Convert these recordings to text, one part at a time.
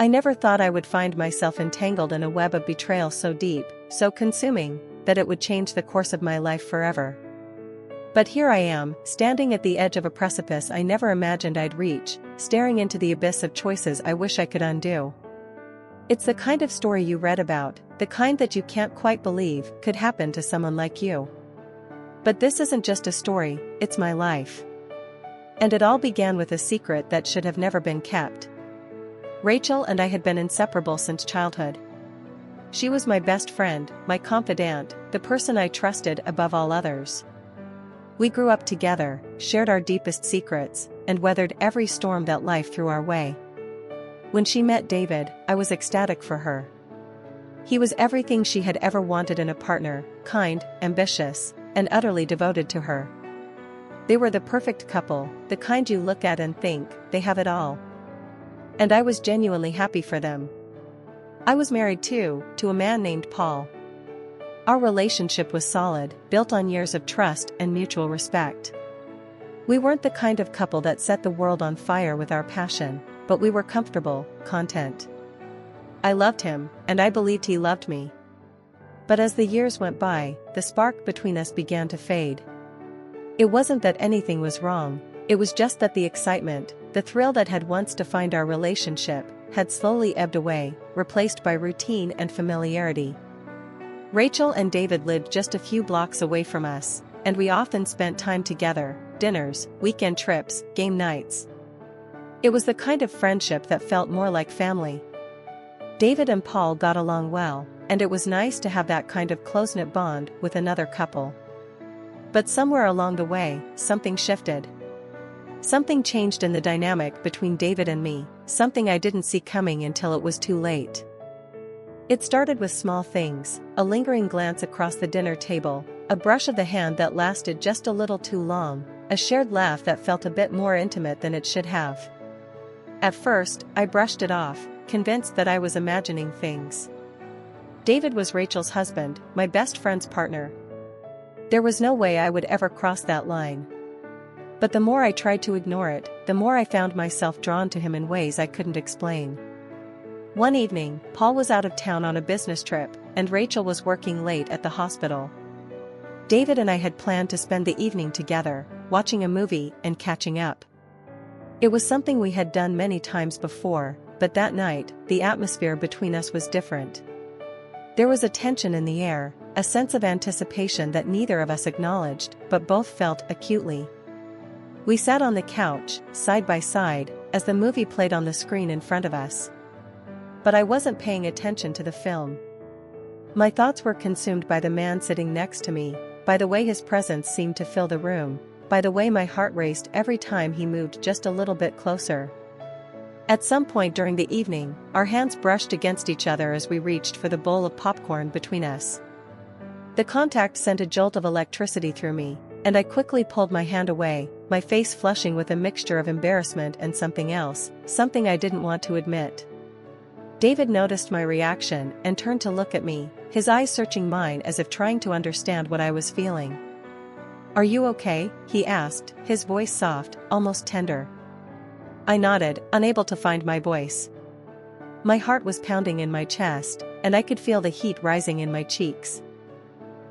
I never thought I would find myself entangled in a web of betrayal so deep, so consuming, that it would change the course of my life forever. But here I am, standing at the edge of a precipice I never imagined I'd reach, staring into the abyss of choices I wish I could undo. It's the kind of story you read about, the kind that you can't quite believe could happen to someone like you. But this isn't just a story, it's my life. And it all began with a secret that should have never been kept. Rachel and I had been inseparable since childhood. She was my best friend, my confidant, the person I trusted above all others. We grew up together, shared our deepest secrets, and weathered every storm that life threw our way. When she met David, I was ecstatic for her. He was everything she had ever wanted in a partner, kind, ambitious, and utterly devoted to her. They were the perfect couple, the kind you look at and think, they have it all. And I was genuinely happy for them. I was married too, to a man named Paul. Our relationship was solid, built on years of trust and mutual respect. We weren't the kind of couple that set the world on fire with our passion, but we were comfortable, content. I loved him, and I believed he loved me. But as the years went by, the spark between us began to fade. It wasn't that anything was wrong, it was just that the excitement, the thrill that had once defined our relationship, had slowly ebbed away, replaced by routine and familiarity. Rachel and David lived just a few blocks away from us, and we often spent time together, dinners, weekend trips, game nights. It was the kind of friendship that felt more like family. David and Paul got along well, and it was nice to have that kind of close-knit bond with another couple. But somewhere along the way, something shifted. Something changed in the dynamic between David and me, something I didn't see coming until it was too late. It started with small things, a lingering glance across the dinner table, a brush of the hand that lasted just a little too long, a shared laugh that felt a bit more intimate than it should have. At first, I brushed it off, convinced that I was imagining things. David was Rachel's husband, my best friend's partner. There was no way I would ever cross that line. But the more I tried to ignore it, the more I found myself drawn to him in ways I couldn't explain. One evening, Paul was out of town on a business trip, and Rachel was working late at the hospital. David and I had planned to spend the evening together, watching a movie and catching up. It was something we had done many times before, but that night, the atmosphere between us was different. There was a tension in the air, a sense of anticipation that neither of us acknowledged, but both felt acutely. We sat on the couch, side by side, as the movie played on the screen in front of us. But I wasn't paying attention to the film. My thoughts were consumed by the man sitting next to me, by the way his presence seemed to fill the room, by the way my heart raced every time he moved just a little bit closer. At some point during the evening, our hands brushed against each other as we reached for the bowl of popcorn between us. The contact sent a jolt of electricity through me, and I quickly pulled my hand away, my face flushing with a mixture of embarrassment and something else, something I didn't want to admit. David noticed my reaction and turned to look at me, his eyes searching mine as if trying to understand what I was feeling. "Are you okay?" he asked, his voice soft, almost tender. I nodded, unable to find my voice. My heart was pounding in my chest, and I could feel the heat rising in my cheeks.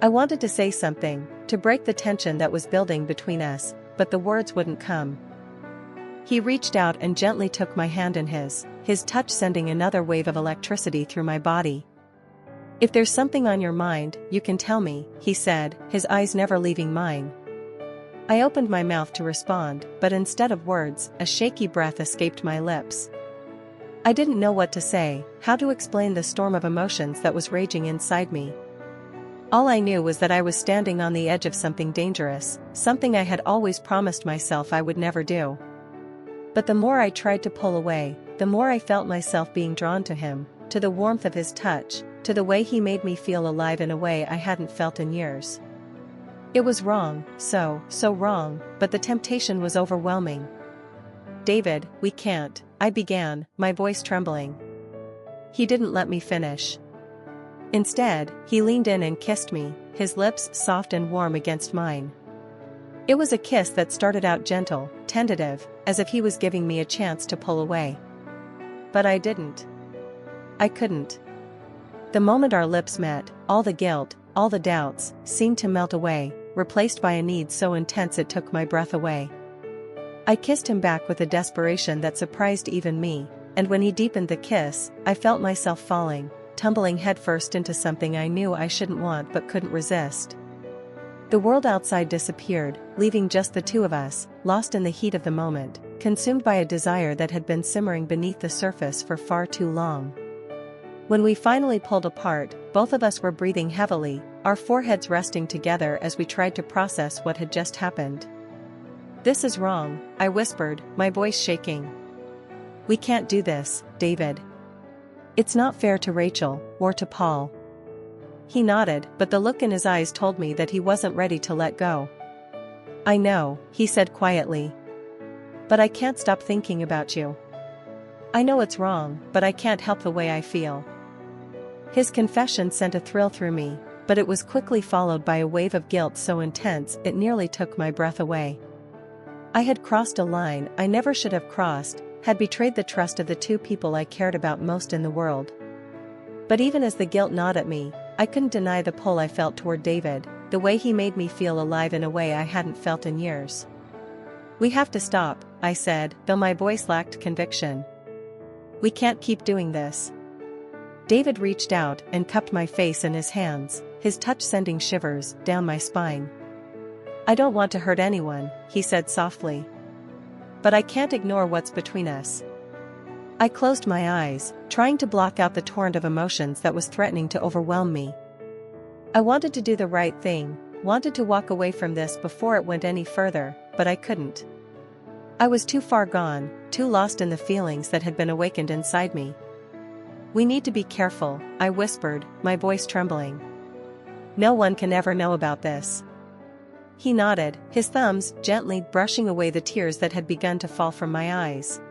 I wanted to say something, to break the tension that was building between us, but the words wouldn't come. He reached out and gently took my hand in his touch sending another wave of electricity through my body. "If there's something on your mind, you can tell me," he said, his eyes never leaving mine. I opened my mouth to respond, but instead of words, a shaky breath escaped my lips. I didn't know what to say, how to explain the storm of emotions that was raging inside me. All I knew was that I was standing on the edge of something dangerous, something I had always promised myself I would never do. But the more I tried to pull away, the more I felt myself being drawn to him, to the warmth of his touch, to the way he made me feel alive in a way I hadn't felt in years. It was wrong, so wrong, but the temptation was overwhelming. "David, we can't," I began, my voice trembling. He didn't let me finish. Instead, he leaned in and kissed me, his lips soft and warm against mine. It was a kiss that started out gentle, tentative, as if he was giving me a chance to pull away. But I didn't. I couldn't. The moment our lips met, all the guilt, all the doubts, seemed to melt away, replaced by a need so intense it took my breath away. I kissed him back with a desperation that surprised even me, and when he deepened the kiss, I felt myself falling, tumbling headfirst into something I knew I shouldn't want but couldn't resist. The world outside disappeared, leaving just the two of us, lost in the heat of the moment, consumed by a desire that had been simmering beneath the surface for far too long. When we finally pulled apart, both of us were breathing heavily, our foreheads resting together as we tried to process what had just happened. "This is wrong," I whispered, my voice shaking. "We can't do this, David. It's not fair to Rachel, or to Paul." He nodded, but the look in his eyes told me that he wasn't ready to let go. "I know," he said quietly. "But I can't stop thinking about you. I know it's wrong, but I can't help the way I feel." His confession sent a thrill through me, but it was quickly followed by a wave of guilt so intense it nearly took my breath away. I had crossed a line I never should have crossed, had betrayed the trust of the two people I cared about most in the world. But even as the guilt gnawed at me, I couldn't deny the pull I felt toward David, the way he made me feel alive in a way I hadn't felt in years. "We have to stop," I said, though my voice lacked conviction. "We can't keep doing this." David reached out and cupped my face in his hands, his touch sending shivers down my spine. "I don't want to hurt anyone," he said softly. "But I can't ignore what's between us." I closed my eyes, trying to block out the torrent of emotions that was threatening to overwhelm me. I wanted to do the right thing, wanted to walk away from this before it went any further, but I couldn't. I was too far gone, too lost in the feelings that had been awakened inside me. "We need to be careful," I whispered, my voice trembling. "No one can ever know about this." He nodded, his thumbs gently brushing away the tears that had begun to fall from my eyes.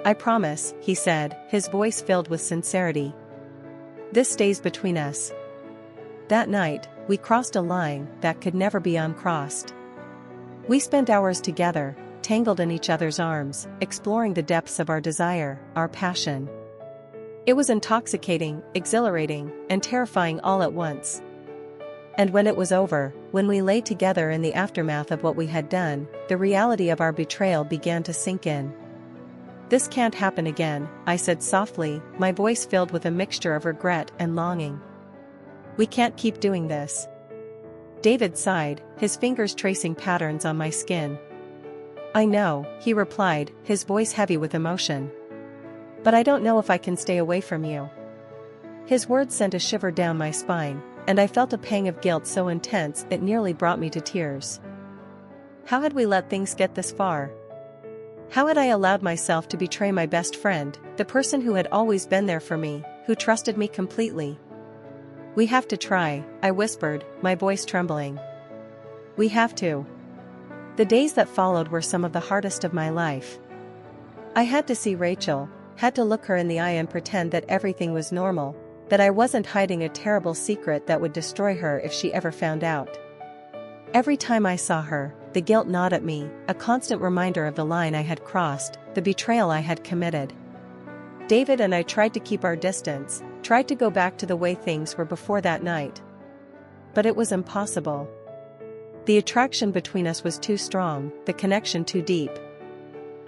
"I promise," he said, his voice filled with sincerity. "This stays between us." That night, we crossed a line that could never be uncrossed. We spent hours together, tangled in each other's arms, exploring the depths of our desire, our passion. It was intoxicating, exhilarating, and terrifying all at once. And when it was over, when we lay together in the aftermath of what we had done, the reality of our betrayal began to sink in. "This can't happen again," I said softly, my voice filled with a mixture of regret and longing. "We can't keep doing this." David sighed, his fingers tracing patterns on my skin. "I know," he replied, his voice heavy with emotion. "But I don't know if I can stay away from you." His words sent a shiver down my spine, and I felt a pang of guilt so intense it nearly brought me to tears. How had we let things get this far? How had I allowed myself to betray my best friend, the person who had always been there for me, who trusted me completely? "We have to try," I whispered, my voice trembling. "We have to." The days that followed were some of the hardest of my life. I had to see Rachel, had to look her in the eye and pretend that everything was normal, that I wasn't hiding a terrible secret that would destroy her if she ever found out. Every time I saw her, the guilt gnawed at me, a constant reminder of the line I had crossed, the betrayal I had committed. David and I tried to keep our distance, tried to go back to the way things were before that night. But it was impossible. The attraction between us was too strong, the connection too deep.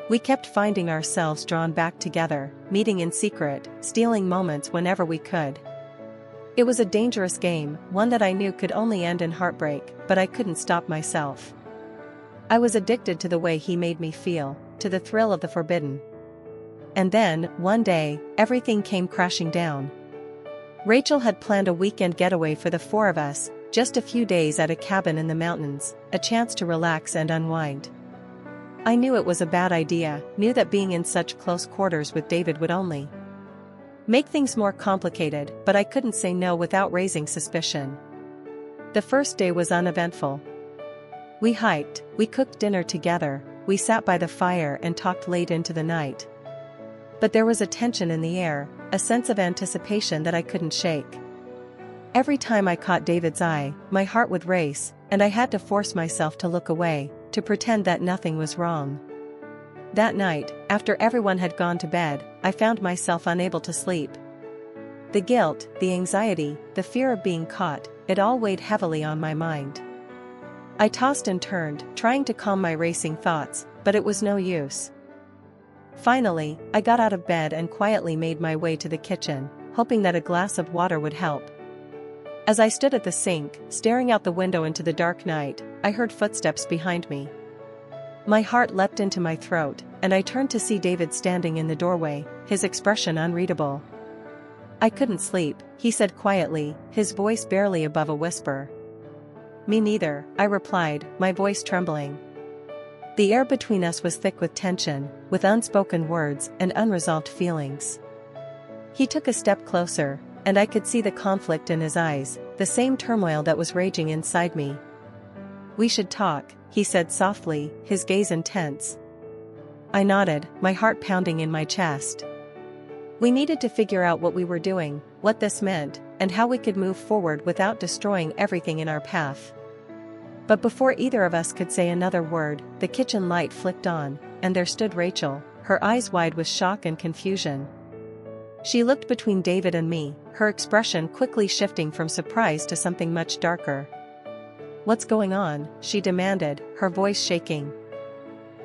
We kept finding ourselves drawn back together, meeting in secret, stealing moments whenever we could. It was a dangerous game, one that I knew could only end in heartbreak, but I couldn't stop myself. I was addicted to the way he made me feel, to the thrill of the forbidden. And then, one day, everything came crashing down. Rachel had planned a weekend getaway for the four of us, just a few days at a cabin in the mountains, a chance to relax and unwind. I knew it was a bad idea, knew that being in such close quarters with David would only make things more complicated, but I couldn't say no without raising suspicion. The first day was uneventful. We hiked, we cooked dinner together, we sat by the fire and talked late into the night. But there was a tension in the air, a sense of anticipation that I couldn't shake. Every time I caught David's eye, my heart would race, and I had to force myself to look away, to pretend that nothing was wrong. That night, after everyone had gone to bed, I found myself unable to sleep. The guilt, the anxiety, the fear of being caught, it all weighed heavily on my mind. I tossed and turned, trying to calm my racing thoughts, but it was no use. Finally, I got out of bed and quietly made my way to the kitchen, hoping that a glass of water would help. As I stood at the sink, staring out the window into the dark night, I heard footsteps behind me. My heart leapt into my throat, and I turned to see David standing in the doorway, his expression unreadable. "I couldn't sleep," he said quietly, his voice barely above a whisper. "Me neither," I replied, my voice trembling. The air between us was thick with tension, with unspoken words and unresolved feelings. He took a step closer, and I could see the conflict in his eyes, the same turmoil that was raging inside me. "We should talk," he said softly, his gaze intense. I nodded, my heart pounding in my chest. We needed to figure out what we were doing, what this meant, and how we could move forward without destroying everything in our path. But before either of us could say another word, the kitchen light flicked on, and there stood Rachel, her eyes wide with shock and confusion. She looked between David and me, her expression quickly shifting from surprise to something much darker. "What's going on?" she demanded, her voice shaking.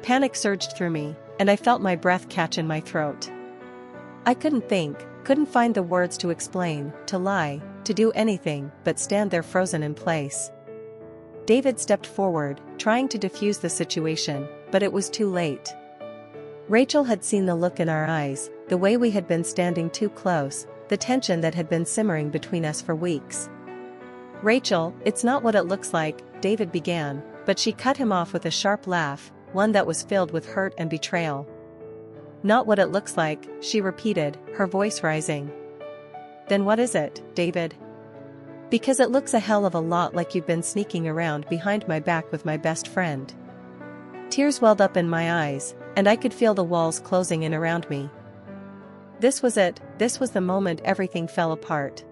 Panic surged through me, and I felt my breath catch in my throat. I couldn't think, couldn't find the words to explain, to lie, to do anything but stand there frozen in place. David stepped forward, trying to defuse the situation, but it was too late. Rachel had seen the look in our eyes, the way we had been standing too close, the tension that had been simmering between us for weeks. "Rachel, it's not what it looks like," David began, but she cut him off with a sharp laugh, one that was filled with hurt and betrayal. "Not what it looks like," she repeated, her voice rising. "Then what is it, David?" "Because it looks a hell of a lot like you've been sneaking around behind my back with my best friend." Tears welled up in my eyes, and I could feel the walls closing in around me. This was it, this was the moment everything fell apart.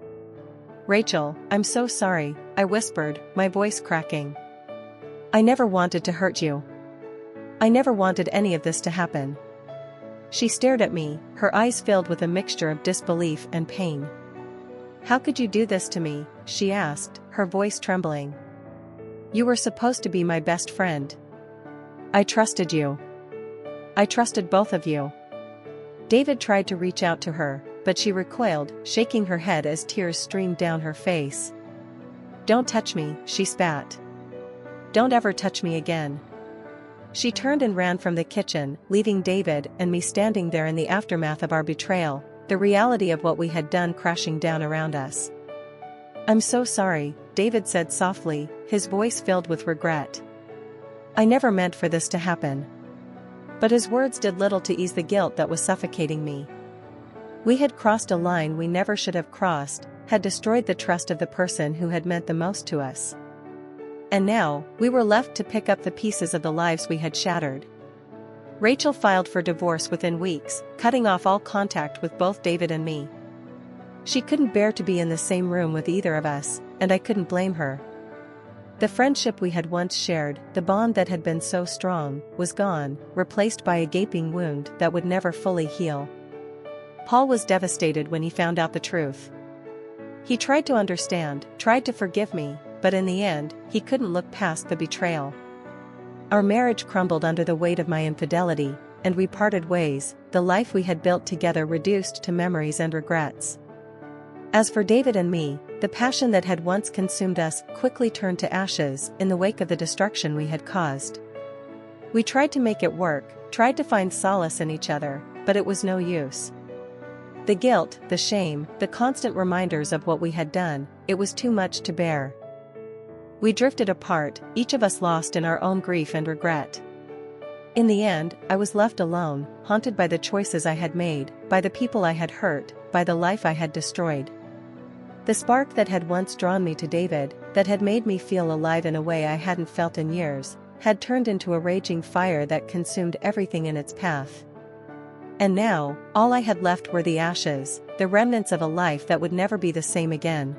"Rachel, I'm so sorry," I whispered, my voice cracking. "I never wanted to hurt you. I never wanted any of this to happen." She stared at me, her eyes filled with a mixture of disbelief and pain. "How could you do this to me?" she asked, her voice trembling. "You were supposed to be my best friend. I trusted you. I trusted both of you." David tried to reach out to her, but she recoiled, shaking her head as tears streamed down her face. "Don't touch me," she spat. "Don't ever touch me again." She turned and ran from the kitchen, leaving David and me standing there in the aftermath of our betrayal, the reality of what we had done crashing down around us. "I'm so sorry," David said softly, his voice filled with regret. "I never meant for this to happen." But his words did little to ease the guilt that was suffocating me. We had crossed a line we never should have crossed, had destroyed the trust of the person who had meant the most to us. And now, we were left to pick up the pieces of the lives we had shattered. Rachel filed for divorce within weeks, cutting off all contact with both David and me. She couldn't bear to be in the same room with either of us, and I couldn't blame her. The friendship we had once shared, the bond that had been so strong, was gone, replaced by a gaping wound that would never fully heal. Paul was devastated when he found out the truth. He tried to understand, tried to forgive me, but in the end, he couldn't look past the betrayal. Our marriage crumbled under the weight of my infidelity, and we parted ways, the life we had built together reduced to memories and regrets. As for David and me, the passion that had once consumed us quickly turned to ashes in the wake of the destruction we had caused. We tried to make it work, tried to find solace in each other, but it was no use. The guilt, the shame, the constant reminders of what we had done, it was too much to bear. We drifted apart, each of us lost in our own grief and regret. In the end, I was left alone, haunted by the choices I had made, by the people I had hurt, by the life I had destroyed. The spark that had once drawn me to David, that had made me feel alive in a way I hadn't felt in years, had turned into a raging fire that consumed everything in its path. And now, all I had left were the ashes, the remnants of a life that would never be the same again.